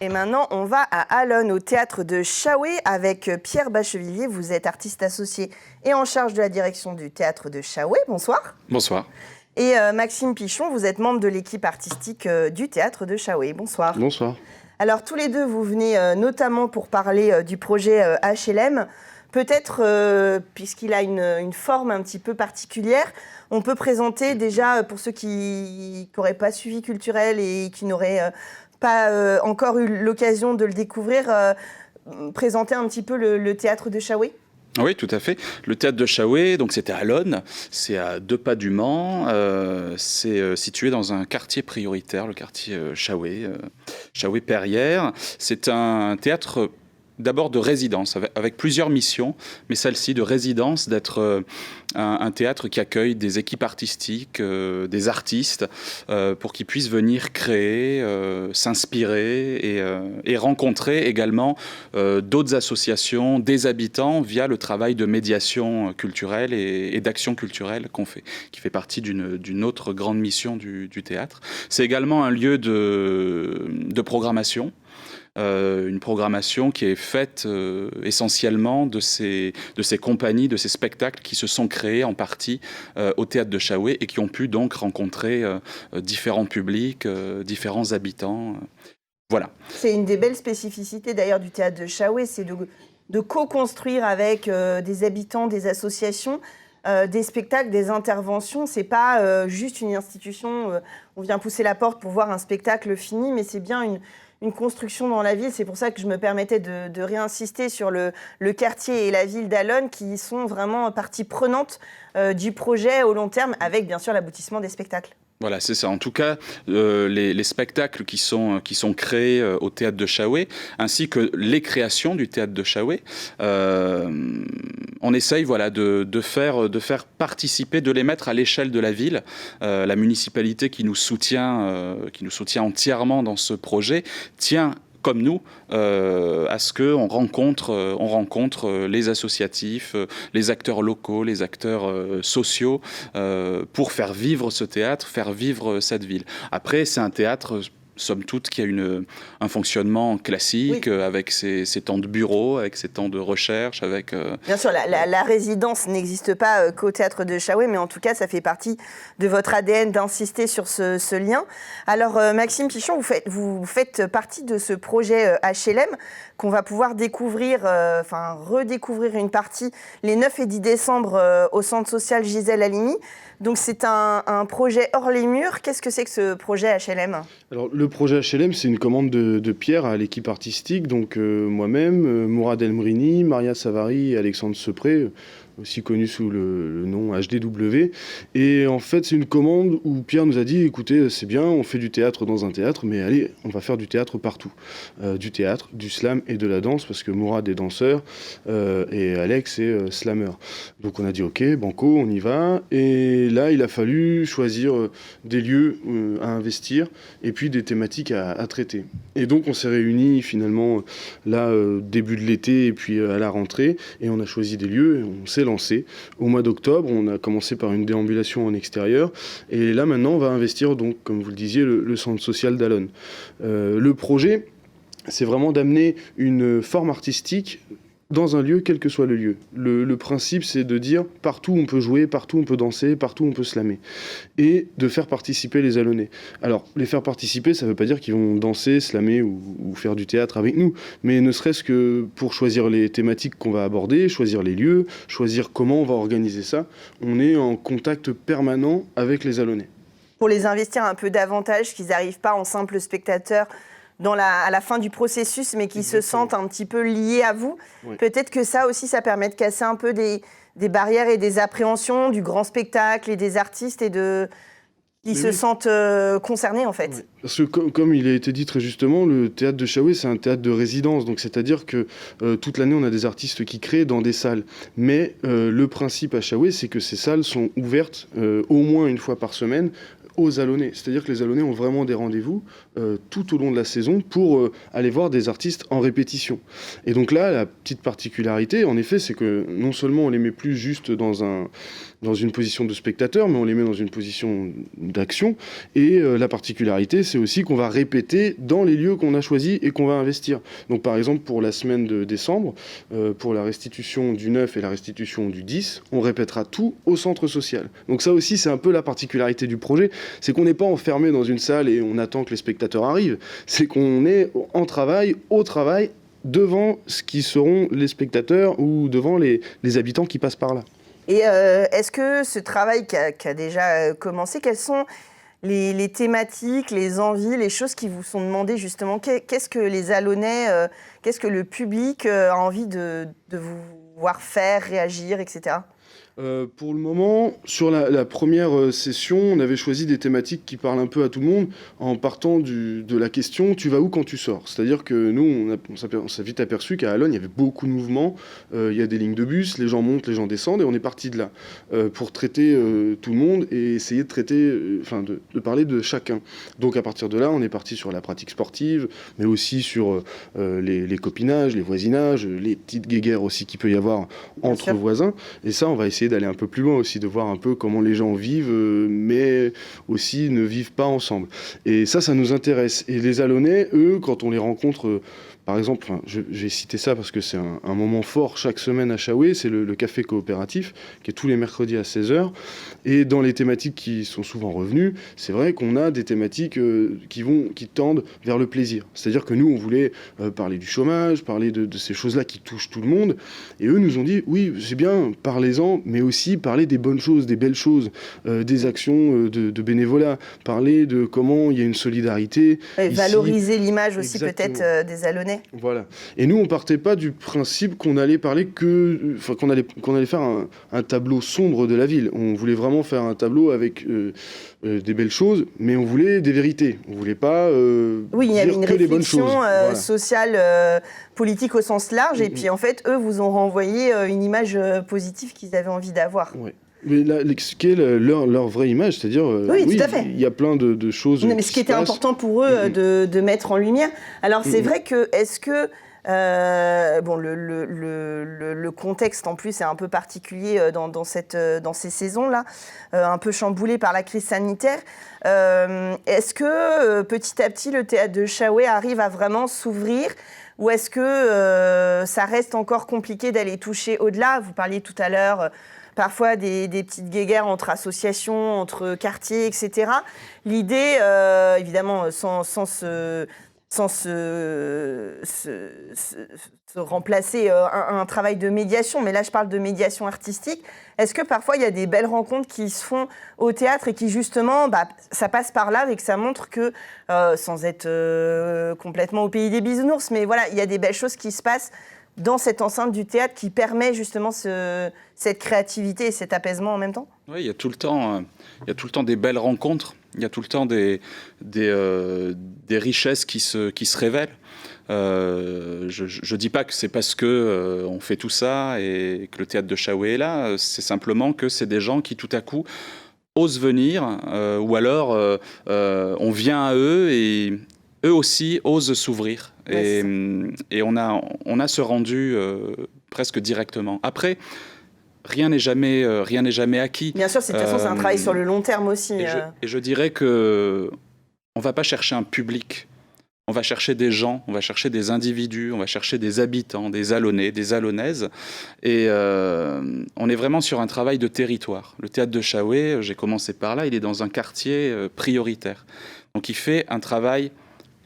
Et maintenant, on va à Allonne, au théâtre de Chaoué, avec Pierre Bachevillier. Vous êtes artiste associé et en charge de la direction du théâtre de Chaoué. Bonsoir. Bonsoir. Et Maxime Pichon, vous êtes membre de l'équipe artistique du théâtre de Chaoué. Bonsoir. Bonsoir. Alors, tous les deux, vous venez notamment pour parler du projet HLM. Peut-être, puisqu'il a une forme un petit peu particulière, on peut présenter déjà, pour ceux qui n'auraient pas suivi Culturel et qui n'auraient pas encore eu l'occasion de le découvrir, présenter un petit peu le théâtre de Chaoué. Oui, tout à fait. Le théâtre de Chaoué, donc c'était à Allonne, c'est à 2 pas du Mans, c'est situé dans un quartier prioritaire, le quartier Chaoué, Chaoué-Perrières. C'est un théâtre d'abord de résidence, avec plusieurs missions, mais celle-ci de résidence, d'être un théâtre qui accueille des équipes artistiques, des artistes, pour qu'ils puissent venir créer, s'inspirer et rencontrer également d'autres associations, des habitants, via le travail de médiation culturelle et d'action culturelle qu'on fait, qui fait partie d'une autre grande mission du théâtre. C'est également un lieu de programmation. Une programmation qui est faite essentiellement de ces compagnies, de ces spectacles qui se sont créés en partie au théâtre de Chaoué et qui ont pu donc rencontrer différents publics, différents habitants. Voilà. C'est une des belles spécificités d'ailleurs du théâtre de Chaoué, c'est de co-construire avec des habitants, des associations, des spectacles, des interventions. C'est pas juste une institution, on vient pousser la porte pour voir un spectacle fini, mais c'est bien une construction dans la ville. C'est pour ça que je me permettais de réinsister sur le quartier et la ville d'Allonne qui sont vraiment partie prenante du projet au long terme, avec bien sûr l'aboutissement des spectacles. Voilà, c'est ça. En tout cas, les spectacles qui sont créés au théâtre de Chaoué, ainsi que les créations du théâtre de Chaoué, on essaye de faire participer, de les mettre à l'échelle de la ville. La municipalité qui nous soutient entièrement dans ce projet, tient comme nous, à ce qu'on rencontre les associatifs, les acteurs locaux, les acteurs sociaux, pour faire vivre ce théâtre, faire vivre cette ville. Après, c'est un théâtre, somme toute, qui a un fonctionnement classique, oui, avec ses temps de bureau, avec ses temps de recherche, avec... Bien sûr, la résidence n'existe pas qu'au théâtre de Chaoué, mais en tout cas, ça fait partie de votre ADN d'insister sur ce lien. Alors, Maxime Pichon, vous faites partie de ce projet HLM qu'on va pouvoir découvrir, redécouvrir une partie les 9 et 10 décembre au centre social Gisèle Halimi. Donc c'est un projet hors les murs. Qu'est-ce que c'est que ce projet HLM ? Alors le projet HLM, c'est une commande de Pierre à l'équipe artistique, donc moi-même, Mourad Elmrini, Maria Savary et Alexandre Sepré, aussi connu sous le nom HDW. Et en fait, c'est une commande où Pierre nous a dit, écoutez, c'est bien, on fait du théâtre dans un théâtre, mais allez, on va faire du théâtre partout. Du théâtre, du slam et de la danse, parce que Mourad est danseur et Alex est slammer. Donc on a dit, ok, banco, on y va. Et là, il a fallu choisir des lieux à investir et puis des thématiques à traiter. Et donc, on s'est réunis finalement là, début de l'été et puis à la rentrée, et on a choisi des lieux et on s'est lancé. Au mois d'octobre, on a commencé par une déambulation en extérieur, et là maintenant, on va investir, donc, comme vous le disiez, le centre social d'Allonne. Le projet, c'est vraiment d'amener une forme artistique dans un lieu, quel que soit le lieu. Le principe, c'est de dire partout on peut jouer, partout on peut danser, partout on peut slammer. Et de faire participer les Allonnais. Alors, les faire participer, ça ne veut pas dire qu'ils vont danser, slammer ou faire du théâtre avec nous, mais ne serait-ce que pour choisir les thématiques qu'on va aborder, choisir les lieux, choisir comment on va organiser ça, on est en contact permanent avec les Allonnais. Pour les investir un peu davantage, qu'ils n'arrivent pas en simples spectateurs à la fin du processus, mais qui Exactement. se sentent un petit peu liés à vous. Oui. Peut-être que ça aussi, ça permet de casser un peu des barrières et des appréhensions du grand spectacle et des artistes et qui se sentent concernés, en fait. Oui. Parce que comme il a été dit très justement, le théâtre de Chaoué, c'est un théâtre de résidence. Donc c'est-à-dire que toute l'année, on a des artistes qui créent dans des salles. Mais le principe à Chaoué, c'est que ces salles sont ouvertes au moins une fois par semaine aux Allonnais. C'est-à-dire que les Allonnais ont vraiment des rendez-vous tout au long de la saison pour aller voir des artistes en répétition. Et donc là, la petite particularité, en effet, c'est que non seulement on les met plus juste dans dans une position de spectateur, mais on les met dans une position d'action. Et la particularité, c'est aussi qu'on va répéter dans les lieux qu'on a choisis et qu'on va investir. Donc par exemple, pour la semaine de décembre, pour la restitution du 9 et la restitution du 10, on répétera tout au centre social. Donc ça aussi, c'est un peu la particularité du projet, c'est qu'on n'est pas enfermé dans une salle et on attend que les spectateurs arrivent, c'est qu'on est en travail, au travail, devant ce qui seront les spectateurs ou devant les habitants qui passent par là. Et est-ce que ce travail qui a déjà commencé, quelles sont les thématiques, les envies, les choses qui vous sont demandées justement? Qu'est-ce que les Alonnais, qu'est-ce que le public a envie de vous voir faire, réagir, etc. Pour le moment, sur la première session, on avait choisi des thématiques qui parlent un peu à tout le monde en partant de la question « tu vas où quand tu sors ?» C'est-à-dire que nous, on s'est vite aperçu qu'à Allonne, il y avait beaucoup de mouvements, il y a des lignes de bus, les gens montent, les gens descendent, et on est parti de là pour traiter tout le monde et essayer de traiter, de parler de chacun. Donc à partir de là, on est parti sur la pratique sportive, mais aussi sur les copinages, les voisinages, les petites guéguerres aussi qu'il peut y avoir entre voisins. Et ça, on va essayer d'aller un peu plus loin aussi, de voir un peu comment les gens vivent, mais aussi ne vivent pas ensemble. Et ça nous intéresse. Et les Allonnais, eux, quand on les rencontre, par exemple, j'ai cité ça parce que c'est un moment fort chaque semaine à Chaoué, c'est le café coopératif, qui est tous les mercredis à 16h. Et dans les thématiques qui sont souvent revenues, c'est vrai qu'on a des thématiques qui tendent vers le plaisir. C'est-à-dire que nous, on voulait parler du chômage, parler de ces choses-là qui touchent tout le monde. Et eux nous ont dit, oui, c'est bien, parlez-en, mais aussi parler des bonnes choses, des belles choses, des actions de bénévolat, parler de comment il y a une solidarité. Et valoriser l'image aussi peut-être des Allonnais. Voilà. Et nous, on partait pas du principe qu'on allait parler qu'on allait faire un tableau sombre de la ville. On voulait vraiment faire un tableau avec des belles choses, mais on voulait des vérités. On voulait pas oui, il y avait une réflexion voilà. sociale, politique au sens large, et puis en fait, eux vous ont renvoyé une image positive qu'ils avaient envie d'avoir. Ouais. Mais là, ce qui est leur vraie image, c'est-à-dire, oui, tout à fait. Il y a plein de choses. Non, mais ce qui était important pour eux de mettre en lumière. Alors, c'est vrai que, est-ce que, bon, le contexte en plus est un peu particulier dans ces saisons-là, un peu chamboulé par la crise sanitaire. Est-ce que, petit à petit, le théâtre de Chaoué arrive à vraiment s'ouvrir? Ou est-ce que ça reste encore compliqué d'aller toucher au-delà? Vous parliez tout à l'heure parfois des petites guéguerres entre associations, entre quartiers, etc. L'idée, évidemment, sans se remplacer un travail de médiation, mais là je parle de médiation artistique, est-ce que parfois il y a des belles rencontres qui se font au théâtre et qui justement, ça passe par là et que ça montre que, sans être complètement au pays des bisounours, mais voilà, il y a des belles choses qui se passent dans cette enceinte du théâtre qui permet justement cette créativité et cet apaisement en même temps? Oui, il y a tout le temps des belles rencontres, il y a tout le temps des richesses qui se révèlent. Je dis pas que c'est parce que on fait tout ça et que le théâtre de Chaoué est là, c'est simplement que c'est des gens qui tout à coup osent venir, ou alors on vient à eux et eux aussi osent s'ouvrir. Et on a ce rendu presque directement. Après, rien n'est jamais acquis. Bien sûr, de toute façon, c'est un travail sur le long terme aussi. Et je dirais que on va pas chercher un public. On va chercher des gens, on va chercher des individus, on va chercher des habitants, des Allonnais, des Allonnaises. Et on est vraiment sur un travail de territoire. Le théâtre de Chaoué, j'ai commencé par là, il est dans un quartier prioritaire. Donc il fait un travail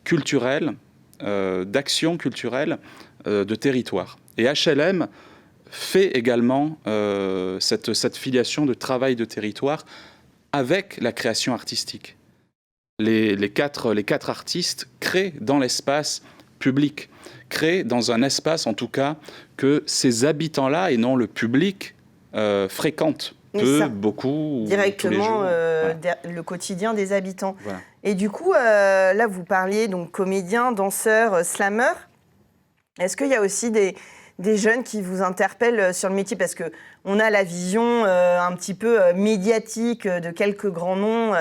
culturel, d'action culturelle, de territoire. Et HLM fait également cette filiation de travail de territoire avec la création artistique. Les quatre artistes créent dans l'espace public, créent dans un espace en tout cas que ces habitants-là et non le public fréquentent beaucoup directement le quotidien des habitants. Voilà. Et du coup, là vous parliez donc comédiens, danseurs, slameurs. Est-ce qu'il y a aussi des jeunes qui vous interpellent sur le métier? Parce qu'on a la vision un petit peu médiatique de quelques grands noms,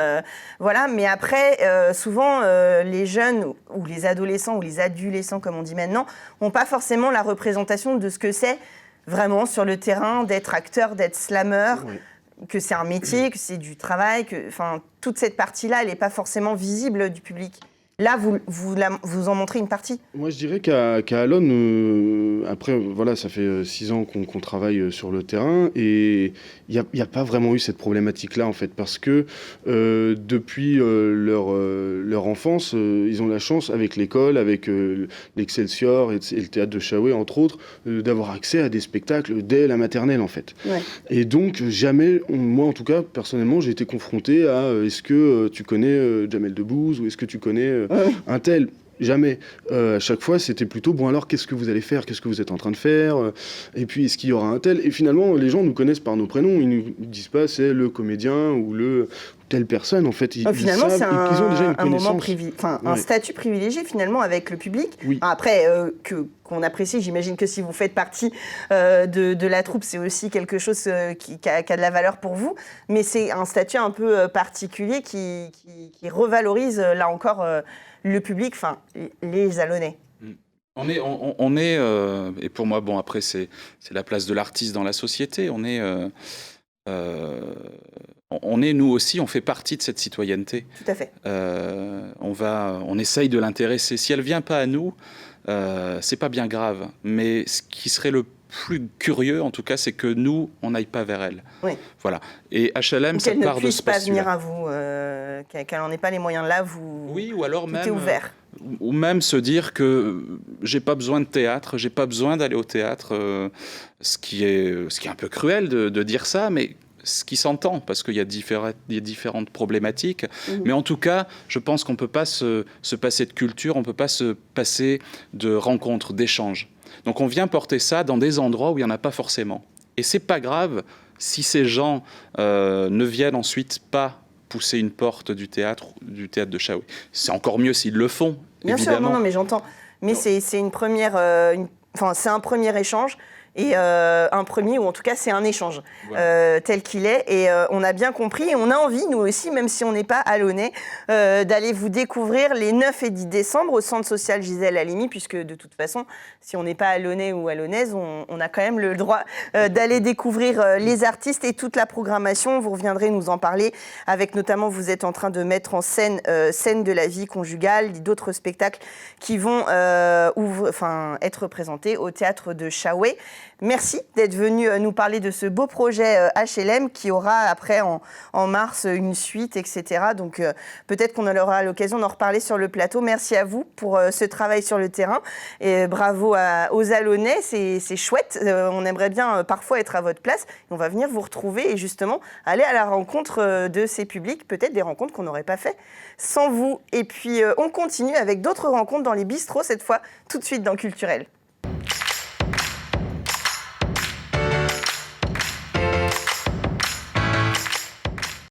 voilà. Mais après, souvent, les jeunes ou les adolescents ou les adolescents, comme on dit maintenant, n'ont pas forcément la représentation de ce que c'est vraiment sur le terrain d'être acteur, d'être slameur. Oui. que c'est un métier, que c'est du travail, toute cette partie-là, elle n'est pas forcément visible du public. Là, vous en montrez une partie. Moi, je dirais qu'à Alonne, après, voilà, ça fait 6 ans qu'on travaille sur le terrain et il n'y a pas vraiment eu cette problématique-là, en fait, parce que depuis leur enfance, ils ont la chance, avec l'école, avec l'Excelsior et le théâtre de Chaoué, entre autres, d'avoir accès à des spectacles dès la maternelle, en fait. Ouais. Et donc, jamais, moi, en tout cas, personnellement, j'ai été confronté à est-ce que tu connais Jamel Debbouze ou est-ce que tu connais un tel. Jamais. À chaque fois, c'était plutôt, bon alors, qu'est-ce que vous allez faire? Qu'est-ce que vous êtes en train de faire? Et puis, est-ce qu'il y aura un tel? Et finalement, les gens nous connaissent par nos prénoms. Ils ne nous disent pas c'est le comédien ou telle personne. En fait, finalement, c'est ils ont déjà une un moment un Ouais. statut privilégié, finalement, avec le public. Oui. Après, qu'on apprécie, j'imagine que si vous faites partie de la troupe, c'est aussi quelque chose qui a de la valeur pour vous. Mais c'est un statut un peu particulier qui revalorise, là encore, le public, les Alonnais. On est et pour moi, bon, après, c'est la place de l'artiste dans la société. On est, nous aussi, on fait partie de cette citoyenneté. Tout à fait. On essaye de l'intéresser. Si elle vient pas à nous, c'est pas bien grave. Mais ce qui serait le plus curieux, en tout cas, c'est que nous, on n'aille pas vers elle. Oui. Voilà. Et HLM, ça part de ce pas venir postulat. à vous, qu'elle n'en ait pas les moyens là, Oui, ou alors tout même est ouvert. Ou même se dire que j'ai pas besoin de théâtre, j'ai pas besoin d'aller au théâtre, ce qui est un peu cruel de dire ça, mais ce qui s'entend, parce qu'il y a différentes problématiques. Mais en tout cas, je pense qu'on ne peut pas se passer de culture, on ne peut pas se passer de rencontres, d'échanges. Donc on vient porter ça dans des endroits où il n'y en a pas forcément. Et c'est pas grave si ces gens ne viennent ensuite pas pousser une porte du théâtre de Chaoué. C'est encore mieux s'ils le font, Bien évidemment. sûr, non, mais j'entends. Mais c'est une première, c'est un premier échange. Et un premier, ou en tout cas c'est un échange tel qu'il est. Et on a bien compris, et on a envie, nous aussi, même si on n'est pas Alonnais, d'aller vous découvrir les 9 et 10 décembre au Centre social Gisèle Halimi, puisque de toute façon, si on n'est pas Alonnais ou Alonnaise, on a quand même le droit d'aller découvrir les artistes et toute la programmation. Vous reviendrez nous en parler, avec notamment, vous êtes en train de mettre en scène Scène de la vie conjugale, d'autres spectacles qui vont être présentés au théâtre de Chaoué. Merci d'être venu nous parler de ce beau projet HLM qui aura après en mars une suite, etc. Donc peut-être qu'on aura l'occasion d'en reparler sur le plateau. Merci à vous pour ce travail sur le terrain et bravo aux Alonnais, c'est chouette. On aimerait bien parfois être à votre place. On va venir vous retrouver et justement aller à la rencontre de ces publics, peut-être des rencontres qu'on n'aurait pas fait sans vous. Et puis on continue avec d'autres rencontres dans les bistrots, cette fois tout de suite dans Culturel.